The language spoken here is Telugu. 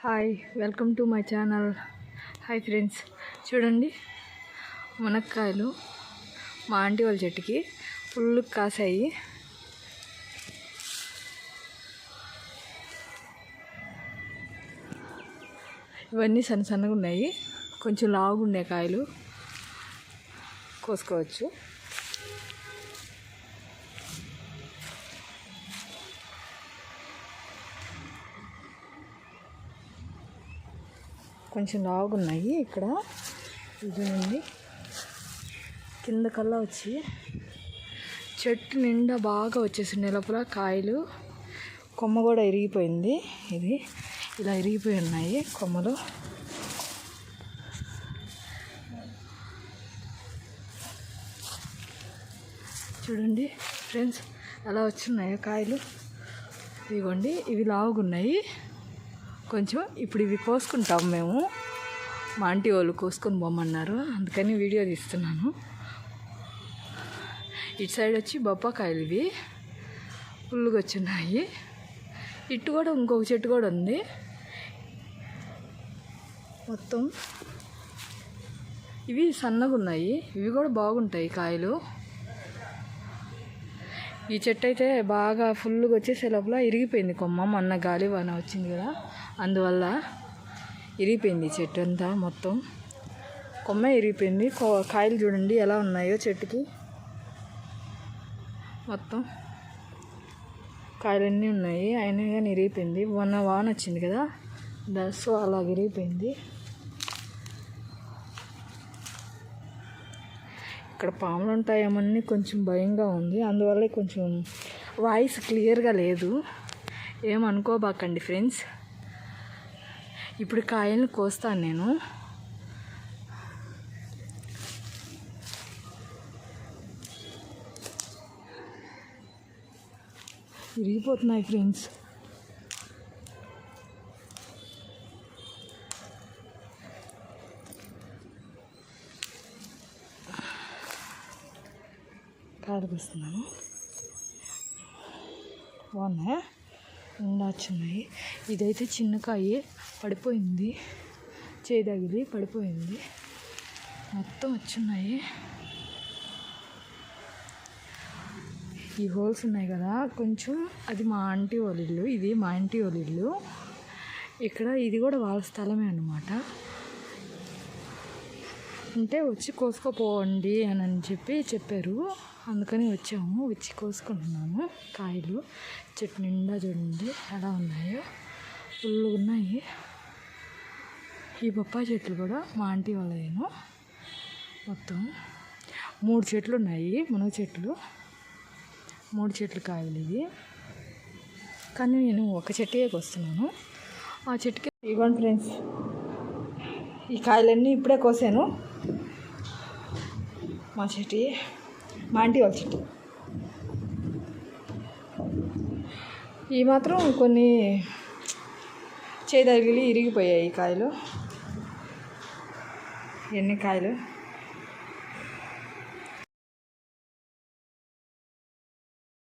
Hi, welcome to my channel. Hi friends, చూడండి మునక్కాయలు మా ఆంటీ వాళ్ళ చెట్టుకి ఫుల్ కాసాయి. ఇవన్నీ సన్నగా ఉన్నాయి, కొంచెం లావుగా కాయలు కోసుకోవచ్చు. కొంచెం లావుగా ఉన్నాయి. ఇక్కడ చూడండి, కింద కల్లా వచ్చి చెట్టు నిండా బాగా వచ్చేసింది. లోపల కాయలు, కొమ్మ కూడా ఇరిగిపోయింది. ఇది ఇలా ఇరిగిపోయి ఉన్నాయి కొమ్మలు. చూడండి ఫ్రెండ్స్, ఎలా వచ్చున్నాయో కాయలు. ఇదిగోండి, ఇవి లావుగా ఉన్నాయి కొంచెం. ఇప్పుడు ఇవి కోసుకుంటాం మేము. మా ఆంటీ వాళ్ళు కోసుకొని పోమన్నారు, అందుకని వీడియో తీస్తున్నాను. ఇటు సైడ్ వచ్చి బొప్పాకాయలు, ఇవి ఫుల్గా వచ్చున్నాయి. ఇటు కూడా ఇంకొక చెట్టు కూడా ఉంది. మొత్తం ఇవి సన్నగా ఉన్నాయి, ఇవి కూడా బాగుంటాయి కాయలు. ఈ చెట్టు అయితే బాగా ఫుల్గా వచ్చేసే లోపల ఇరిగిపోయింది కొమ్మ. మొన్న గాలి వాన వచ్చింది కదా, అందువల్ల ఇరిగిపోయింది చెట్టు అంతా. మొత్తం కొమ్మ ఇరిగిపోయింది. కాయలు చూడండి ఎలా ఉన్నాయో చెట్టుకి. మొత్తం కాయలన్నీ ఉన్నాయి, అయినా కానీ ఇరిగిపోయింది. మొన్న వాన వచ్చింది కదా, సో అలా ఇరిగిపోయింది. ఇక్కడ పాములు ఉంటాయేమని కొంచెం భయంగా ఉంది, అందువల్ల కొంచెం వాయిస్ క్లియర్గా లేదు. ఏమనుకోబాకండి ఫ్రెండ్స్. ఇప్పుడు కాయలను కోస్తాను నేను. విరిగిపోతున్నాయి ఫ్రెండ్స్. కాయలు కోస్తున్నాను. బాగున్నాయా? నిండా వచ్చున్నాయి. ఇదైతే చిన్న కాయ పడిపోయింది, చేయి తగిలి పడిపోయింది. మొత్తం వచ్చున్నాయి. ఈ హోల్స్ ఉన్నాయి కదా కొంచెం, అది మా ఆంటీ వాళ్ళ ఇల్లు, ఇది మా ఆంటీ వాళ్ళ ఇల్లు. ఇక్కడ ఇది కూడా వాళ్ళ స్థలమే అన్నమాట. అంటే వచ్చి కోసుకోపోండి అని చెప్పారు, అందుకని వచ్చాము. వచ్చి కోసుకుంటున్నాము కాయలు. చెట్టు నిండా చూడండి ఎలా ఉన్నాయో, ఫుల్గా ఉన్నాయి. ఈ బొప్పాయి చెట్లు కూడా మా ఆంటీ వాళ్ళేను. మొత్తం 3 చెట్లు ఉన్నాయి, మునగ చెట్లు. 3 చెట్లు కాయలు ఇవి. కానీ నేను ఒక చెట్టుకే కోస్తున్నాను. ఆ చెట్టుకి ఇవ్వండి ఫ్రెండ్స్, ఈ కాయలన్నీ ఇప్పుడే కోసాను. మా చెట్టు, మా ఆంటీ వాళ్ళ చెట్టు. ఈ మాత్రం కొన్ని చేయి తగిలి ఇరిగిపోయాయి ఈ కాయలు. ఎన్ని కాయలు